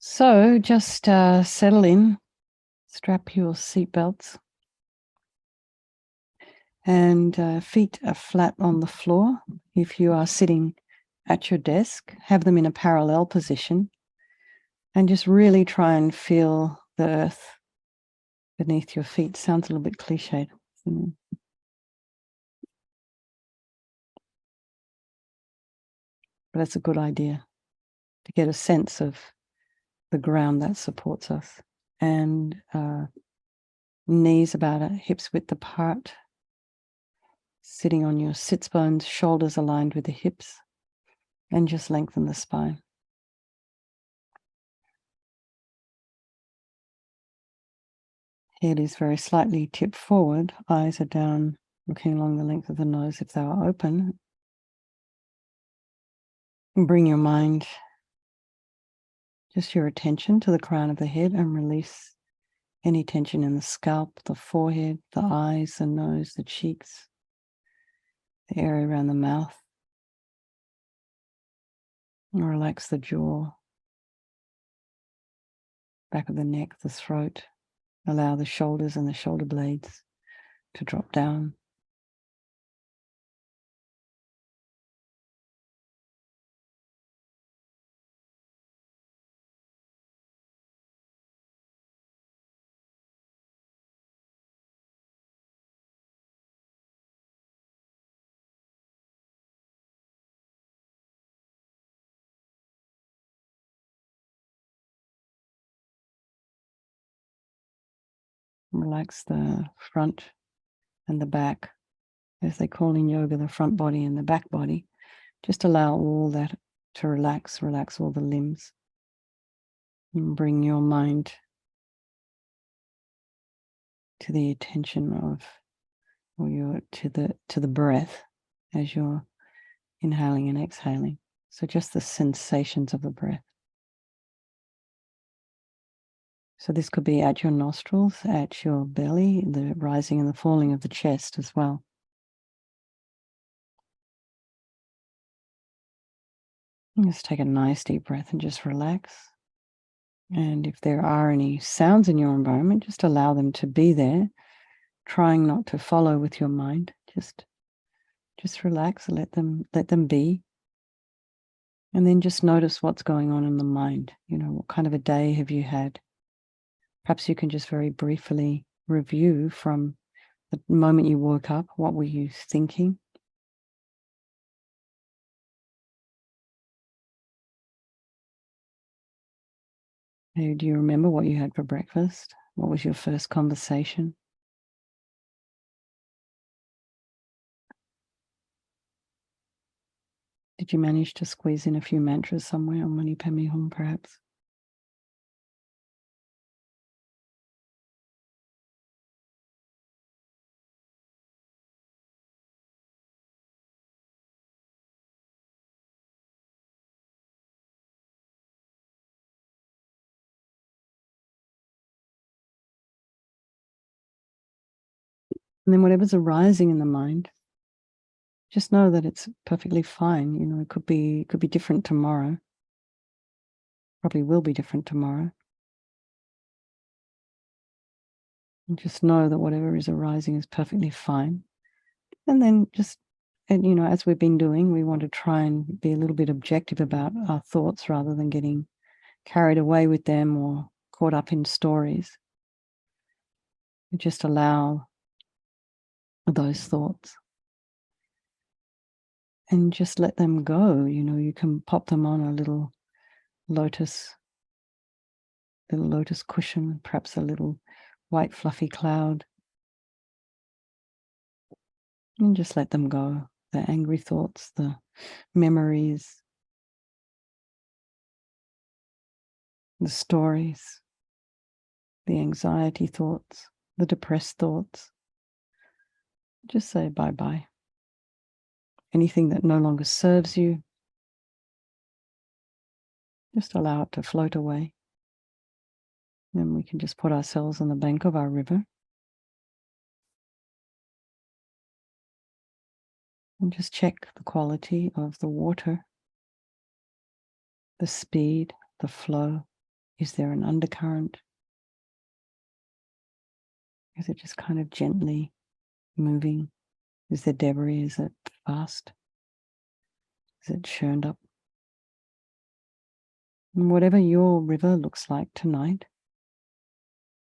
So just settle in, strap your seatbelts, and feet are flat on the floor. If you are sitting at your desk, have them in a parallel position, and just really try and feel the earth beneath your feet. Sounds a little bit cliched. But that's a good idea to get a sense of the ground that supports us. And knees about hips width apart, sitting on your sits bones, shoulders aligned with the hips, and just lengthen the spine. Head is very slightly tipped forward, eyes are down, looking along the length of the nose if they are open. And bring your mind, just your attention to the crown of the head, and release any tension in the scalp, the forehead, the eyes, the nose, the cheeks, the area around the mouth. And relax the jaw, back of the neck, the throat. Allow the shoulders and the shoulder blades to drop down. Relax the front and the back, as they call in yoga, the front body and the back body. Just allow all that to relax all the limbs. And bring your mind to the attention of, to the breath as you're inhaling and exhaling. So just the sensations of the breath. So this could be at your nostrils, at your belly, the rising and the falling of the chest as well. And just take a nice deep breath and just relax. And if there are any sounds in your environment, just allow them to be there, trying not to follow with your mind. Just relax and let them be. And then just notice what's going on in the mind. What kind of a day have you had? Perhaps you can just very briefly review from the moment you woke up. What were you thinking? Do you remember what you had for breakfast? What was your first conversation? Did you manage to squeeze in a few mantras somewhere on Mani Padme Hum, perhaps? And then whatever's arising in the mind, just know that it's perfectly fine. It could be different tomorrow. Probably will be different tomorrow. And just know that whatever is arising is perfectly fine. And then as we've been doing, we want to try and be a little bit objective about our thoughts rather than getting carried away with them or caught up in stories. And just allow those thoughts and just let them go. You can pop them on a little lotus cushion, perhaps a little white fluffy cloud, and just let them go. The angry thoughts, the memories, the stories, the anxiety thoughts, the depressed thoughts. Just say bye-bye. Anything that no longer serves you, just allow it to float away. Then we can just put ourselves on the bank of our river and just check the quality of the water, the speed, the flow. Is there an undercurrent? Is it just kind of gently moving? Is there debris? Is it fast? Is it churned up? And whatever your river looks like tonight,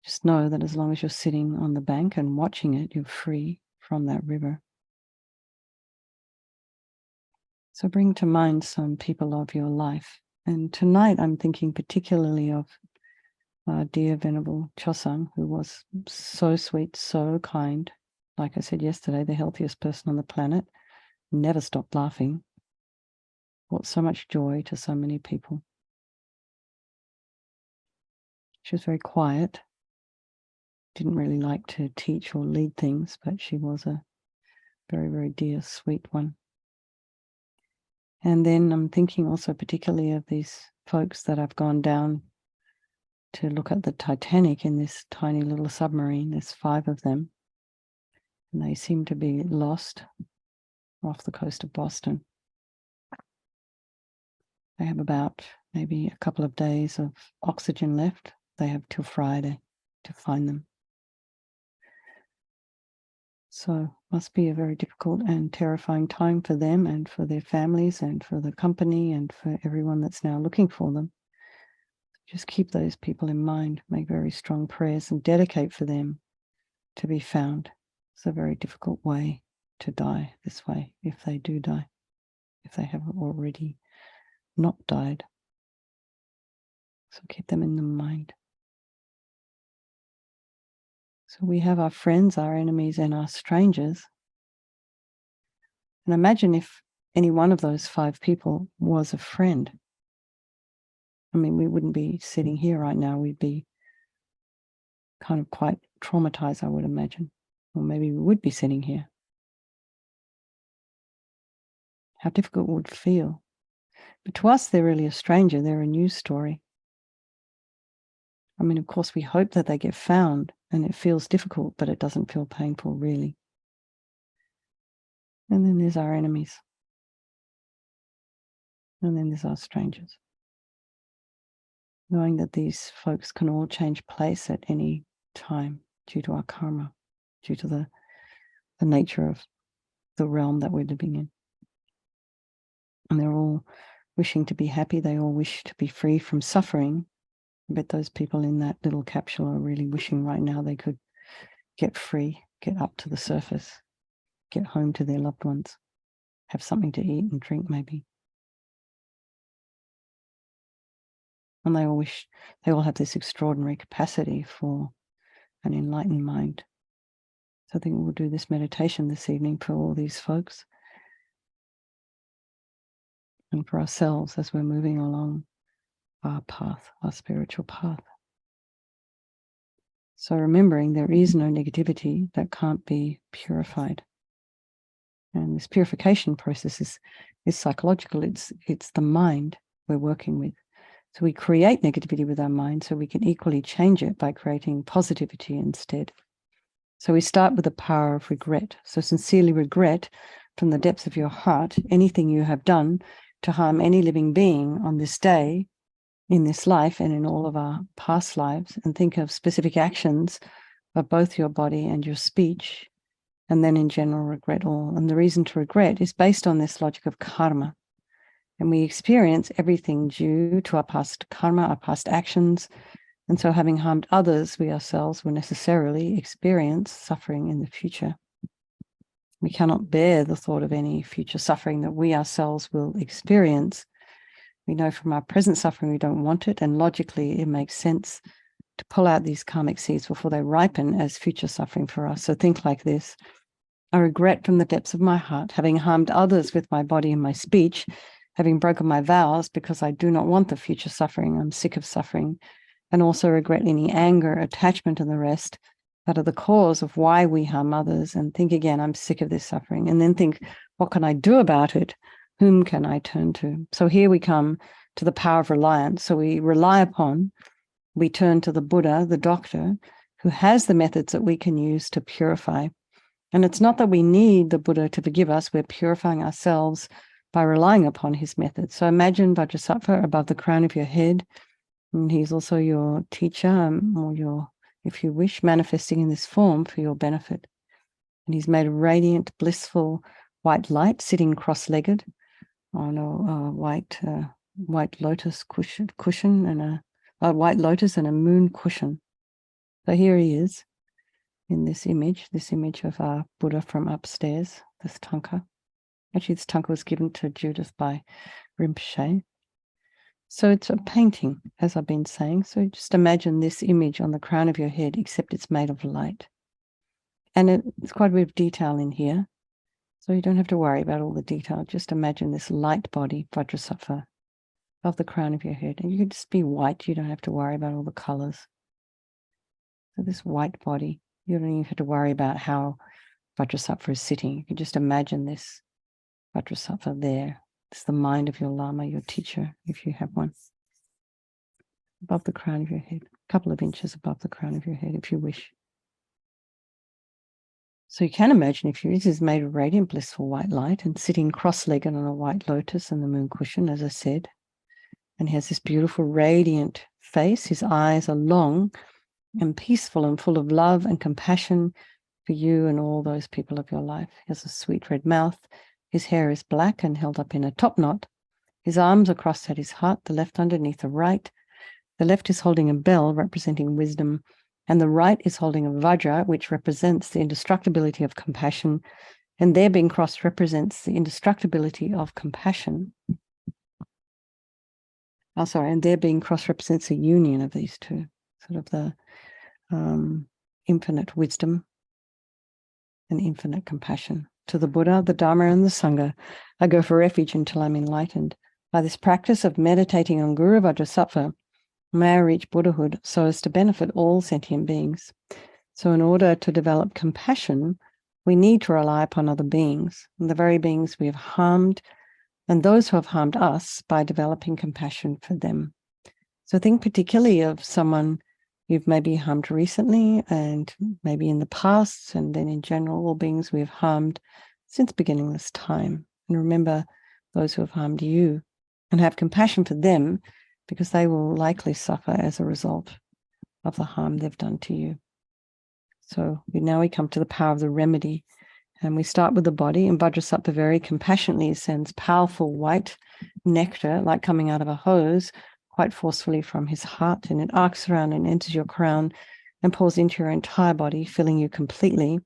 just know that as long as you're sitting on the bank and watching it, you're free from that river. So bring to mind some people of your life. And tonight I'm thinking particularly of dear Venerable Chosang, who was so sweet, so kind. Like I said yesterday, the healthiest person on the planet, never stopped laughing, brought so much joy to so many people. She was very quiet, didn't really like to teach or lead things, but she was a very, very dear, sweet one. And then I'm thinking also particularly of these folks that have gone down to look at the Titanic in this tiny little submarine. There's 5 of them, and they seem to be lost off the coast of Boston. They have about maybe a couple of days of oxygen left. They have till Friday to find them. So must be a very difficult and terrifying time for them and for their families and for the company and for everyone that's now looking for them. Just keep those people in mind, make very strong prayers and dedicate for them to be found. It's a very difficult way to die this way, if they do die, if they haven't already not died. So keep them in the mind. So we have our friends, our enemies, and our strangers. And imagine if any one of those 5 people was a friend. I mean, we wouldn't be sitting here right now. We'd be kind of quite traumatized, I would imagine. Or maybe we would be sitting here. How difficult it would feel. But to us, they're really a stranger. They're a news story. I mean, of course, we hope that they get found, and it feels difficult, but it doesn't feel painful, really. And then there's our enemies. And then there's our strangers. Knowing that these folks can all change place at any time due to our karma, due to the nature of the realm that we're living in. And they're all wishing to be happy. They all wish to be free from suffering. I bet those people in that little capsule are really wishing right now they could get free, get up to the surface, get home to their loved ones, have something to eat and drink maybe. And they all have this extraordinary capacity for an enlightened mind. So I think we'll do this meditation this evening for all these folks and for ourselves as we're moving along our path, our spiritual path. So remembering there is no negativity that can't be purified. And this purification process is psychological. It's the mind we're working with. So we create negativity with our mind so we can equally change it by creating positivity instead. So we start with the power of regret. So sincerely regret from the depths of your heart anything you have done to harm any living being on this day, in this life, and in all of our past lives, and think of specific actions of both your body and your speech, and then in general regret all. And the reason to regret is based on this logic of karma. And we experience everything due to our past karma, our past actions. And so having harmed others, we ourselves will necessarily experience suffering in the future. We cannot bear the thought of any future suffering that we ourselves will experience. We know from our present suffering we don't want it, and logically it makes sense to pull out these karmic seeds before they ripen as future suffering for us. So think like this: I regret from the depths of my heart having harmed others with my body and my speech, having broken my vows because I do not want the future suffering. I'm sick of suffering, and also regret any anger, attachment, and the rest that are the cause of why we harm others. And think again, I'm sick of this suffering. And then think, what can I do about it? Whom can I turn to? So here we come to the power of reliance. So we turn to the Buddha, the doctor, who has the methods that we can use to purify. And it's not that we need the Buddha to forgive us. We're purifying ourselves by relying upon his methods. So imagine Vajrasattva above the crown of your head. And he's also your teacher, or your, if you wish, manifesting in this form for your benefit. And he's made a radiant, blissful white light sitting cross-legged on a white lotus cushion and a white lotus and a moon cushion. So here he is in this image of our Buddha from upstairs, this tanka. Actually, this tanka was given to Judith by Rinpoche. So it's a painting, as I've been saying. So just imagine this image on the crown of your head, except it's made of light. And it's quite a bit of detail in here. So you don't have to worry about all the detail. Just imagine this light body, Vajrasattva, above the crown of your head. And you can just be white. You don't have to worry about all the colors. So this white body, you don't even have to worry about how Vajrasattva is sitting. You can just imagine this Vajrasattva there. It's the mind of your Lama, your teacher, if you have one. Above the crown of your head, a couple of inches above the crown of your head, if you wish. So you can imagine, if this is made of radiant, blissful white light and sitting cross-legged on a white lotus and the moon cushion, as I said. And he has this beautiful, radiant face. His eyes are long and peaceful and full of love and compassion for you and all those people of your life. He has a sweet red mouth. His hair is black and held up in a top knot. His arms are crossed at his heart, the left underneath the right. The left is holding a bell representing wisdom, and the right is holding a vajra, which represents the indestructibility of compassion, and there being crossed represents the indestructibility of compassion. And there being crossed represents a union of these two, sort of the infinite wisdom and infinite compassion. To the Buddha, the Dharma, and the Sangha, I go for refuge until I'm enlightened. By this practice of meditating on Guru Vajrasattva, may I reach Buddhahood so as to benefit all sentient beings. So in order to develop compassion, we need to rely upon other beings, and the very beings we have harmed, and those who have harmed us, by developing compassion for them. So think particularly of someone you've maybe harmed recently, and maybe in the past, and then in general, all beings we have harmed since beginningless time. And remember those who have harmed you, and have compassion for them, because they will likely suffer as a result of the harm they've done to you. So now we come to the power of the remedy. And we start with the body, and Vajrasattva very compassionately sends powerful white nectar, like coming out of a hose, quite forcefully from his heart, and it arcs around and enters your crown and pours into your entire body, filling you completely.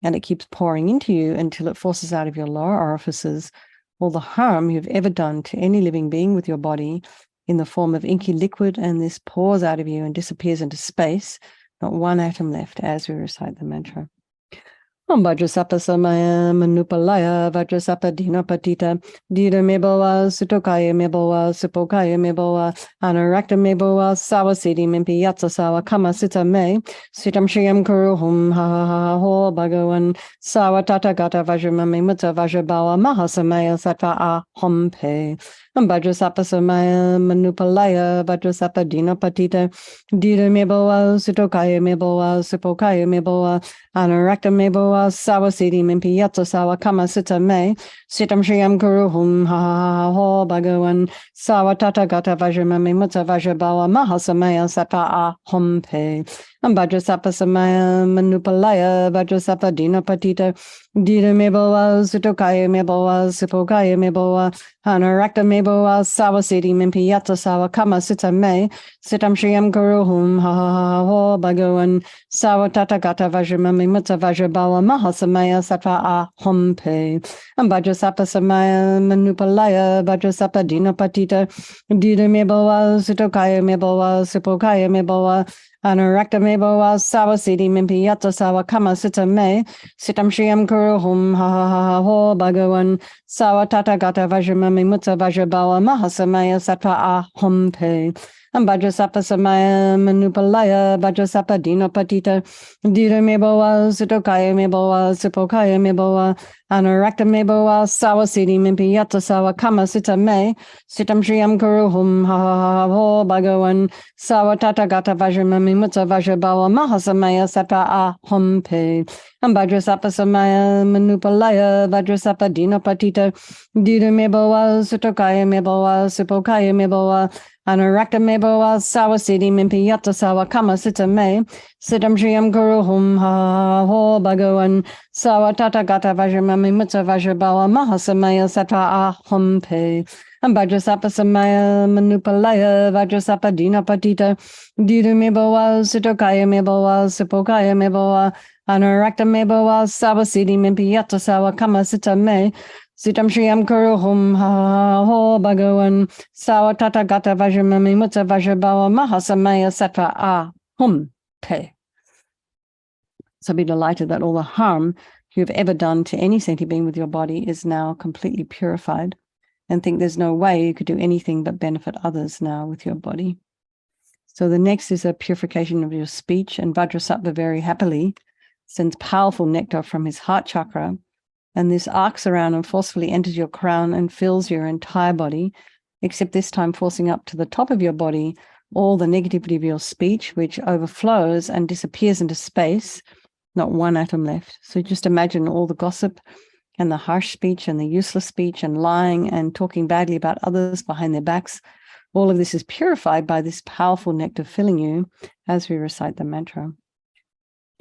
And it keeps pouring into you until it forces out of your lower orifices all the harm you've ever done to any living being with your body in the form of inky liquid, and this pours out of you and disappears into space, not one atom left, as we recite the mantra. Om Vajrasattva Samaya Manupalaya Vajrasattva Dinapatita Dida Meboa Sutokaya Meboa Supokaya Meboa Anarakta Meboa Sawasidi Mimpi Yatsa Sawa Kama Sita Me Sitam Shriyam Kuru Hum Ha Ha Ha Ho Bhagavan Sawa Tata Gata Vajramami Mutta Vajrabawa Mahasamaya Sattva A Hom Pe Om Vajrasattva Samaya Manupalaya Vajrasattva Dinapatita Dida Meboa Sutokaya Meboa Supokaya Meboa Anarakta Meboa Sawasidi Mimpi Yatsa Sawa Kama Sita Me Sitam Shriyam Kuru Hum Ha Ha Ha Ho Bhagavan Sawa Tata Gata Vajramami Mutta Vajrabawa Mahasamaya Sattva A Hom Pe Vajrasattva Samaya Manupalaya Vajrasattva Dinapatita Dida Meboa Sutokaya Meboa Supokaya Meboa Anarakta Meboa Sawasidi Mimpi Yatsa Sawa Kama Sita Me Sitam Shriyam Kuru Hum Ha Ha Ha Ho Bhagavan Sawa Tata Gata Vajramami Mutta Vajrabawa Mahasamaya Sattva A Hom Pe Vajrasattva Samaya Manupalaya Vajrasattva Dinapatita Dida Meboa Sutokaya Meboa Supokaya Meboa Anarakta Meboa Sawasidi Mimpi Yatsa Sawa Kama Sita Me Sitam Shriyam Kuru Hum Ha Ha Ha Ho Bhagavan Sawa Tata Gata Vajramami Mutta Vajrabawa Mahasamaya Sattva A Hom Pe Vajrasattva Samaya Manupalaya Vajrasattva Dinapatita Dida Meboa Sutokaya Meboa Supokaya Meboa Anarakta Meboa Sawasidi Mimpi Yatsa Sawa Kama Sita Me Sitam Shriyam Kuru Hum Ha Ha Ha Ho Bhagavan Sawa Tata Gata Vajramami Mutta Vajrabawa Mahasamaya Sattva A Hom Pe Vajrasattva Samaya Manupalaya Vajrasattva Dinapatita Dida Meboa Sutokaya Meboa Supokaya Meboa Anarakta mebo sawa siddhi mimpi yatta sawa kama sita me. Siddham shriyam guru hum ha ho bhagavan. Sawa tata gata vajramami mutta vajrabawa mahasamaya sattva aham pe. Vajrasapa samaya manupalaya vajrasapa dinapatita. Didu mebo sitokaya mebo sipokaya mebo. Anarakta mebo sawa siddhi mimpi yatta sawa kama sita me. Sitam Shriyam Kuru Hum Ha Ho Bhagavan Sawa Tata Gata Vajramami Mutta Vajrabawa Mahasamaya Sattva Hum Te. So be delighted that all the harm you've ever done to any sentient being with your body is now completely purified, and think there's no way you could do anything but benefit others now with your body. So the next is a purification of your speech, and Vajrasattva very happily sends powerful nectar from his heart chakra, and this arcs around and forcefully enters your crown and fills your entire body, except this time forcing up to the top of your body all the negativity of your speech, which overflows and disappears into space, not one atom left. So just imagine all the gossip and the harsh speech and the useless speech and lying and talking badly about others behind their backs. All of this is purified by this powerful nectar filling you as we recite the mantra.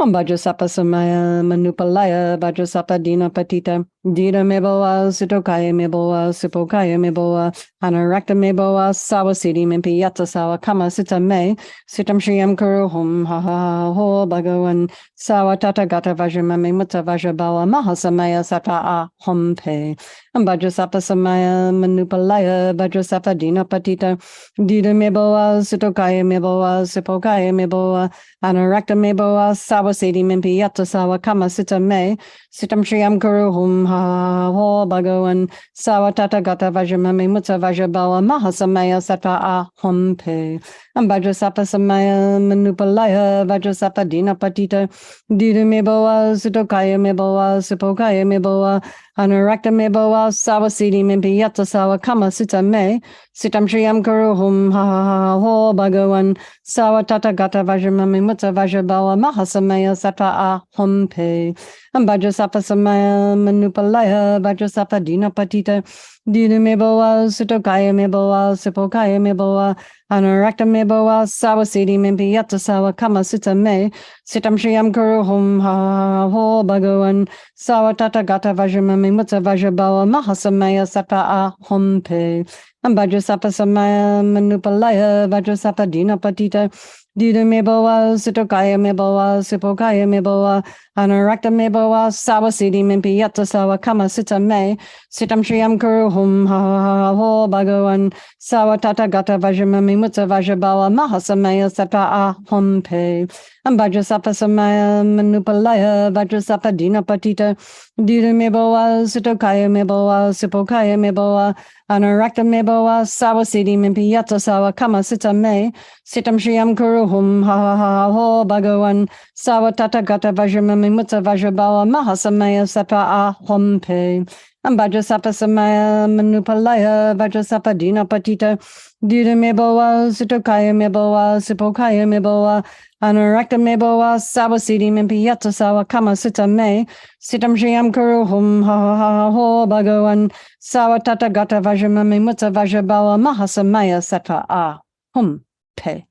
Vajrasapa samaya manupalaya vajrasapa dina patita dina meboa sitokaya meboa sipokaya meboa anarakta meboa sawasidi mimpi yatta sawa kama sita me sitam shriyam kuru hum ha ha ho bhagavan sawa tata gata vajramami mutta vajrabawa mahasamaya sattva aham pe. Vajrasapa samaya manupalaya vajrasapa dina patita dina meboa sitokaya meboa sipokaya meboa Anarakta mebo sawa sedi mimpi yatta sawa kama sita me sitam shriyam kuru hum ha ho bhagavan sawa tata gata vajramami mutta vajrabawa mahasamaya sattva aham pe. Vajrasapa samaya manupalaya vajrasapa dina patita didu mebo sitokaya mebo sipokaya mebo anarakta mebo sawa sedi mimpi yatta sawa kama sita me sitam shriyam kuru hum ha ho bhagavan sawa tata gata vajramami mutta vajrabawa mahasamaya sattva aham pe. Vajrasapa samaya manupalaya vajrasapa dina patita didu mebo sitokaya mebo sipokaya mebo anarakta mebo sawa sedi mimpi yatta sawa kama sita me sitam shriyam kuru hum ha ho bhagavan sawa tata gata vajramami mutta vajrabawa mahasamaya sattva aham pe. Vajrasapa samaya manupalaya vajrasapa dina patita didu mebo sitokaya mebo sipokaya mebo anarakta mebo sawa sedi mimpi yatta sawa kama sita me sitam shriyam kuru hum ha ho bhagavan sawa tata gata vajramami mutta vajrabawa mahasamaya sattva aham pe. Vajrasapa samaya manupalaya vajrasapa dina patita didu mebo sitokaya mebo sipokaya mebo anarakta mebo sawa sedi mimpi yatta sawa kama sita me sitam shriyam kuru hum ha ho bhagavan sawa tata gata vajramami mutta vajrabawa mahasamaya sattva aham pe. Vajrasapa samaya manupalaya vajrasapa dina patita didu mebo sitokaya mebo sipokaya mebo anarakta mebo sawa sedi mimpi yatta sawa kama sita me sitam shriyam kuru hum ha ho bhagavan sawa tata gata vajramami mutta vajrabawa mahasamaya sattva aham pe.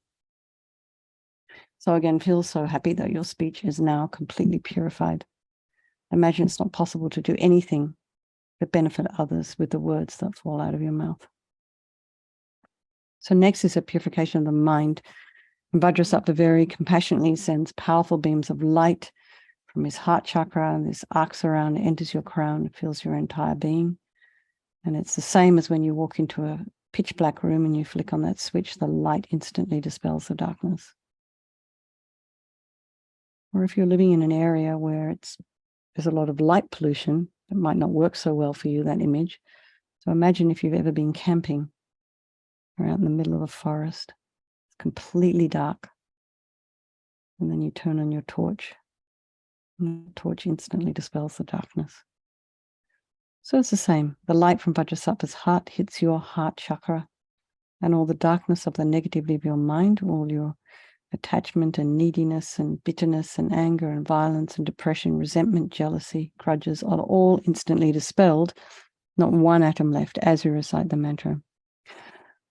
So again, feel so happy that your speech is now completely purified. Imagine it's not possible to do anything but benefit others with the words that fall out of your mouth. So next is a purification of the mind. Vajrasattva very compassionately sends powerful beams of light from his heart chakra, and this arcs around, enters your crown, fills your entire being. And it's the same as when you walk into a pitch black room and you flick on that switch, the light instantly dispels the darkness. Or if you're living in an area where there's a lot of light pollution, it might not work so well for you, that image. So imagine if you've ever been camping or out in the middle of a forest, it's completely dark. And then you turn on your torch, and the torch instantly dispels the darkness. So it's the same. The light from Vajrasattva's heart hits your heart chakra, and all the darkness of the negativity of your mind, all your attachment and neediness and bitterness and anger and violence and depression, resentment, jealousy, grudges are all instantly dispelled, not one atom left as we recite the mantra.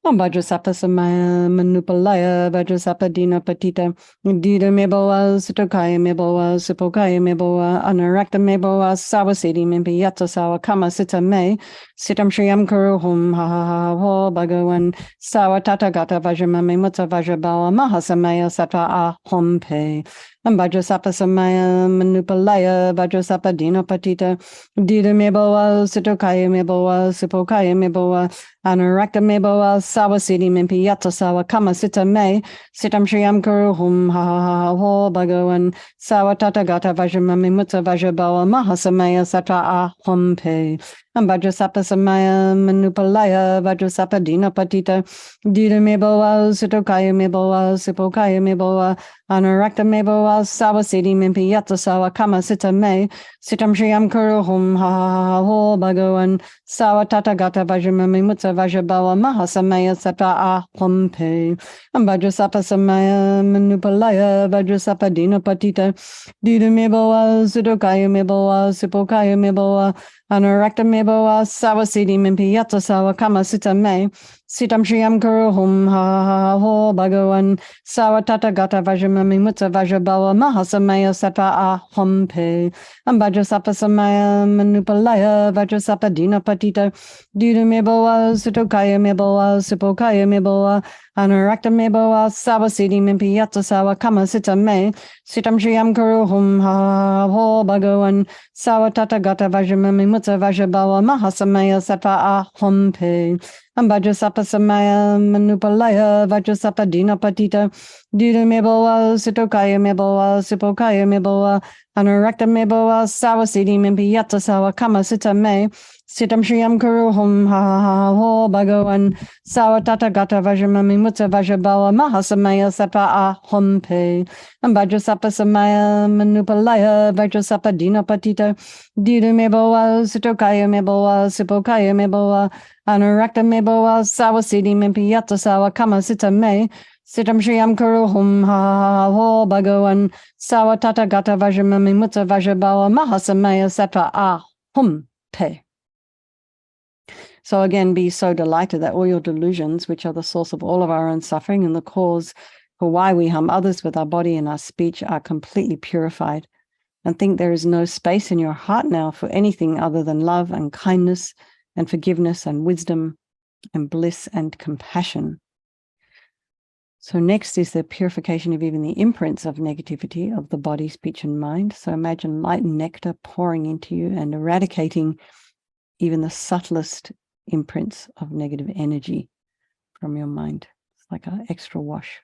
Vajrasapa Samaya Manupalaya Vajrasapa Dina Patita Dida Meboa Sutokaya Meboa Supokaya Meboa Anarakta Meboa Sawasidi Mimpiyata Sawa Kama Sita Me Sitam Shriyam Kuruhum Ha Ha Ha Ho Bhagawan Sawa Tata Gata Vajramami Mutta Vajrabawa Mahasamaya Sata Ahom Pe Vajrasapa Samaya Manupalaya Vajrasapa Dina Patita Dida Meboa Sutokaya Meboa Supokaya Meboa Anarakta Meboa Sawasidi Mimpiyata Sawa Kama Sita Me Sitam Shriyam Kuruhum Ha Ha Ha Ho Bhagawan Sawa Tata Gata Vajramami Mutta Vajrabawa Mahasamaya Sata Ahom Pe Vajrasapa Samaya Manupalaya Vajrasapa Dina Patita Dida Meboa Sutokaya Meboa Sipokaya Meboa Anarakta Meboa Sawasidi Mimpiyata Sawa Kama Sita Me Sitam Shriyam Kuruhum Ha Ha Ha Ho Bhagawan Sawa Tata Gata Vajramami Mutta Vajrabawa Mahasamaya Sata Ahom Pe Vajrasapa Samaya Manupalaya Vajrasapa Dina Patita Dida Meboa Sudokaya Meboa Sipokaya Meboa Anarakta Meboa Sawasidi Mimpiyata Sawa Kama Sita Me Sitam Shriyam Kuruhum Ha Ha Ha Ho Bhagawan Sawa Tata Gata Vajramami Mutta Vajrabawa Mahasamaya Sata Ahom Pe Vajrasapa Samaya Manupalaya Vajrasapa Dina Patita Dida Meboa Sutokaya Meboa Sipokaya Meboa Anarakta Meboa Sawasidi Mimpiyata Sawa Kama Sita Me Sitam Shriyam Kuruhum Ha Ha Ha Ho Bhagawan Sawa Tata Gata Vajramami Mutta Vajrabawa Mahasamaya Sata Ahom Pe Vajrasapa Samaya Manupalaya Vajrasapa Dina Patita Dida Meboa Sutokaya Meboa Sipokaya Meboa Anarakta Meboa Sawasidi Mimpiyata Sawa Kama Sita Me Sitam Shriyam Kuruhum Ha Ha Ha Ho Bhagawan Sawa Tata Gata Vajramami Mutta Vajrabawa Mahasamaya Sata Ahom Pe Vajrasapa Samaya Manupalaya Vajrasapa Dina Patita Dida Meboa Sutokaya Meboa Sipokaya Meboa Anarakta Meboa Sawasidi Mimpiyata Sawa Kama Sita Me Sitam Shriyam Kuruhum Ha Ha Ha Ho Bhagawan Sawa Tata Gata Vajramami Mutta Vajrabawa Mahasamaya Sata Ahom Pe. So again, be so delighted that all your delusions, which are the source of all of our own suffering and the cause for why we harm others with our body and our speech, are completely purified. And think there is no space in your heart now for anything other than love and kindness and forgiveness and wisdom and bliss and compassion. So next is the purification of even the imprints of negativity of the body, speech, and mind. So imagine light nectar pouring into you and eradicating even the subtlest imprints of negative energy from your mind. It's like an extra wash.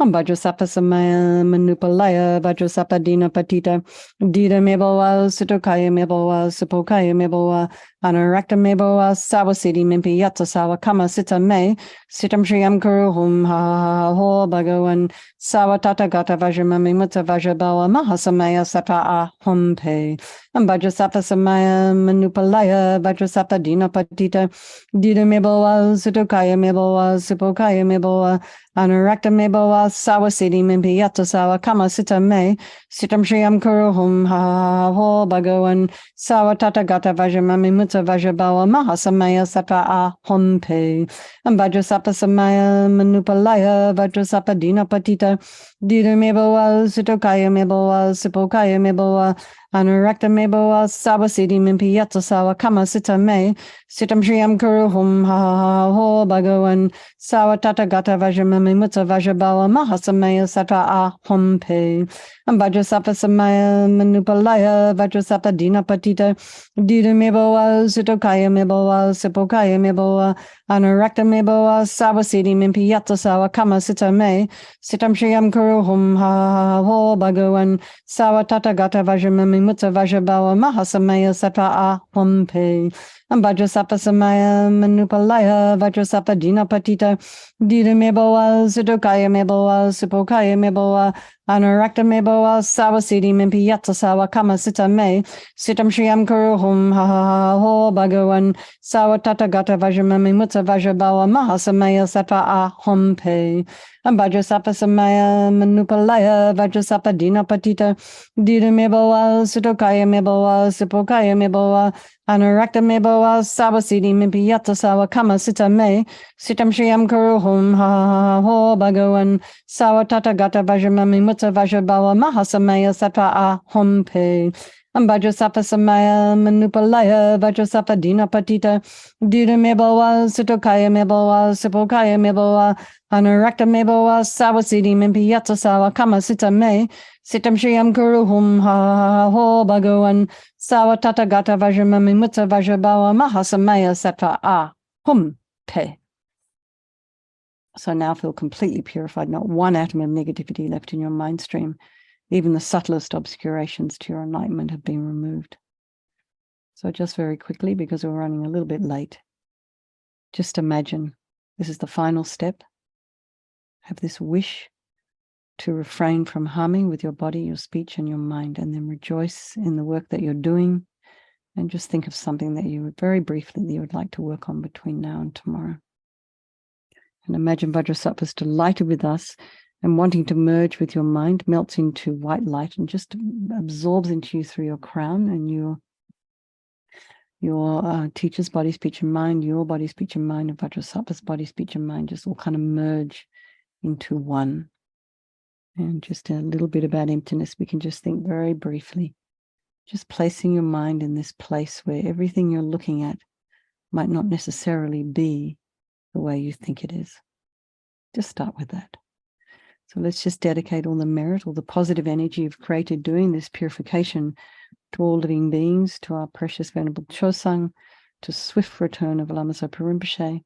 Vajrasapa Samaya Manupalaya Vajrasapa Dina Patita Dida Meboa Sutokaya Meboa Supokaya Meboa Anarakta Meboa Sawasidi Mimpiyata Sawa Kama Sita Me Sitam Shriyam Kuruhum Ha Ha Ha Ho Bhagawan Sawa Tata Gata Vajramami Mutta Vajrabawa Mahasamaya Sata Ahom Pe Vajrasapa Samaya Manupalaya Vajrasapa Dina Patita Dida Meboa Sutokaya Meboa Supokaya Meboa Anarakta Meboa Sawasidi Mimpiyata Sawa Kama Sita Me Sitam Shriyam Kuruhum Ha Ha Ha Ho Bhagawan Sawa Tata Gata Vajramami Mutta Vajrabawa Mahasamaya Sata Ahom Pe Vajrasapa Samaya Manupalaya Vajrasapa Dina Patita Dida Meboa Sutokaya Meboa Sipokaya Meboa Anarakta Meboa Sawasidi Mimpiyata Sawa Kama Sita Me Sitam Shriyam Kuruhum Ha Ha Ha Ho Bhagawan Sawa Tata Gata Vajramami Mutta Vajrabawa Mahasamaya Sata Ahom Pe Vajrasapa Samaya Manupalaya Vajrasapa Dina Patita Dida Meboa Sutokaya Meboa Sipokaya Meboa Anarakta Meboa Sawasidi Mimpiyata Sawa Kama Sita Me Sitam Shriyam Kuruhum Ha Ha Ha Ho Bhagawan Sawa Tata Gata Vajramami Mutta Vajrabawa Mahasamaya Sata Ahom Pe Vajrasapa Samaya Manupalaya Vajrasapa Dina Patita Dida Meboa Sudokaya Meboa Supokaya Meboa Anarakta Meboa Sawasidi Mimpiyata Sawa Kama Sita Me Sitam Shriyam Kuruhum Ha Ha Ha Ho Bhagawan Sawa Tata Gata Vajramami Mutta Vajrabawa Mahasamaya Sata Ahom Pe Vajrasapa Samaya Manupalaya Vajrasapa Dina Patita Dida Meboa Sudokaya Meboa Supokaya Meboa Anarakta Meboa Meboa Sawasidi Mimpiyata Sawa Kama Sita Me Sitam Shriyam Kuru Hum Ha Ho Bhagawan Sawa Tata Gata Vajramami Mutta Vajrabawa Mahasamaya Sata A Hum Pe Vajrasapa Samaya Manupalaya Vajrasapa Dina Patita Dira Meboa Sitokaya Meboa Sipokaya Meboa Anurakta Meboa Sawasidi Mimpiyata Sawa Kama Sita Me Sitam Shriyam Kuru Hum Ha Ho Bhagawan Sawa Tata Gata Vajramami Mutta Vajrabawa Mahasamaya Sata A Hum Pe. So now feel completely purified, not one atom of negativity left in your mind stream. Even the subtlest obscurations to your enlightenment have been removed. So just very quickly, because we're running a little bit late, just imagine this is the final step. Have this wish to refrain from harming with your body, your speech, and your mind, and then rejoice in the work that you're doing. And just think of something that you would very briefly that you would like to work on between now and tomorrow. And imagine Vajrasattva's delighted with us and wanting to merge with your mind, melts into white light and just absorbs into you through your crown and your teacher's body, speech, and mind, your body, speech, and mind, and Vajrasattva's body, speech, and mind just all kind of merge into one. And just a little bit about emptiness, we can just think very briefly, just placing your mind in this place where everything you're looking at might not necessarily be the way you think it is. Just start with that. So let's just dedicate all the merit, all the positive energy you've created doing this purification to all living beings, to our precious Venerable Chosang, to swift return of Lama Zopa Rinpoche,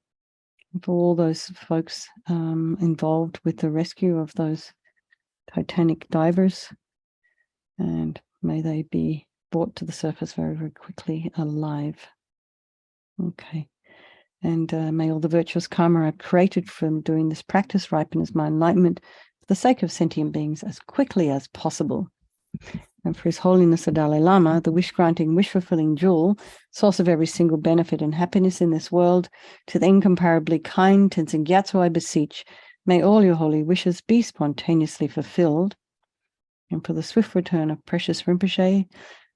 and for all those folks involved with the rescue of those Titanic divers. And may they be brought to the surface very, very quickly alive. Okay. And may all the virtuous karma I've created from doing this practice ripen as my enlightenment for the sake of sentient beings as quickly as possible. And for His Holiness the Dalai Lama, the wish-granting, wish-fulfilling jewel, source of every single benefit and happiness in this world, to the incomparably kind Tenzin Gyatso I beseech, may all your holy wishes be spontaneously fulfilled. And for the swift return of precious Rinpoche,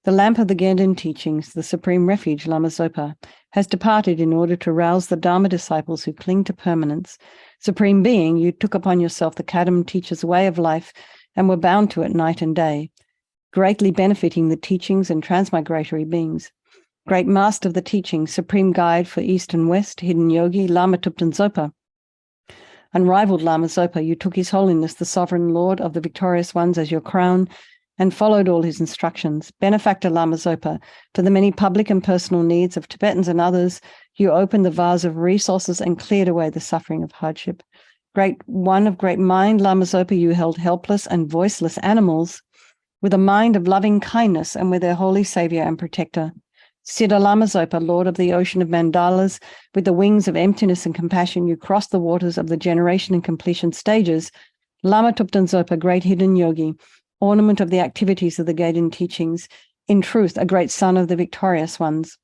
the lamp of the Ganden teachings, the supreme refuge, Lama Zopa, has departed in order to rouse the Dharma disciples who cling to permanence. Supreme Being, you took upon yourself the Kadam teacher's way of life and were bound to it night and day, greatly benefiting the teachings and transmigratory beings. Great Master of the teachings, supreme guide for East and West, hidden yogi, Lama Tupten Zopa. Unrivaled Lama Zopa, you took His Holiness, the Sovereign Lord of the Victorious Ones, as your crown, and followed all his instructions. Benefactor Lama Zopa, for the many public and personal needs of Tibetans and others, you opened the vase of resources and cleared away the suffering of hardship. Great One of great mind, Lama Zopa, you held helpless and voiceless animals with a mind of loving kindness and with their holy savior and protector. Siddha Lama Zopa, Lord of the ocean of mandalas, with the wings of emptiness and compassion, you crossed the waters of the generation and completion stages. Lama Tupten Zopa, great hidden yogi, ornament of the activities of the Gaiden teachings, in truth, a great son of the victorious ones.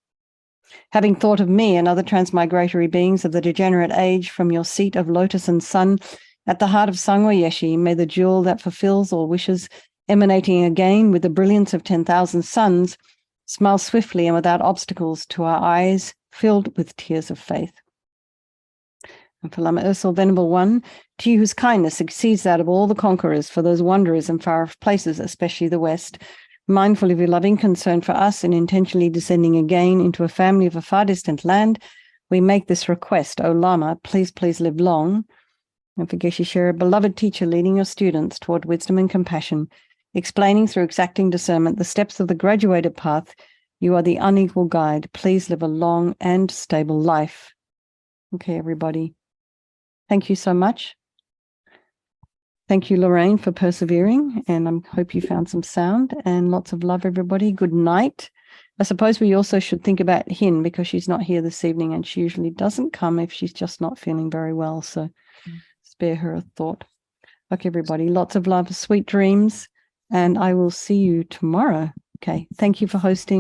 Having thought of me and other transmigratory beings of the degenerate age from your seat of lotus and sun, at the heart of Sangwa Yeshe, may the jewel that fulfills all wishes, emanating again with the brilliance of 10,000 suns, smile swiftly and without obstacles to our eyes, filled with tears of faith. And for Lama Ursel, Venerable One, to you whose kindness exceeds that of all the conquerors for those wanderers in far-off places, especially the West, mindful of your loving concern for us and intentionally descending again into a family of a far distant land, we make this request, O Lama, please live long. And for Geshe-Share, a beloved teacher leading your students toward wisdom and compassion, explaining through exacting discernment the steps of the graduated path, you are the unequal guide. Please live a long and stable life. Okay, everybody. Thank you so much. Thank you, Lorraine, for persevering, and I hope you found some sound, and lots of love, everybody. Good night. I suppose we also should think about Hin, because she's not here this evening, and she usually doesn't come if she's just not feeling very well, so spare her a thought. Okay, everybody, lots of love, sweet dreams, and I will see you tomorrow. Okay, thank you for hosting.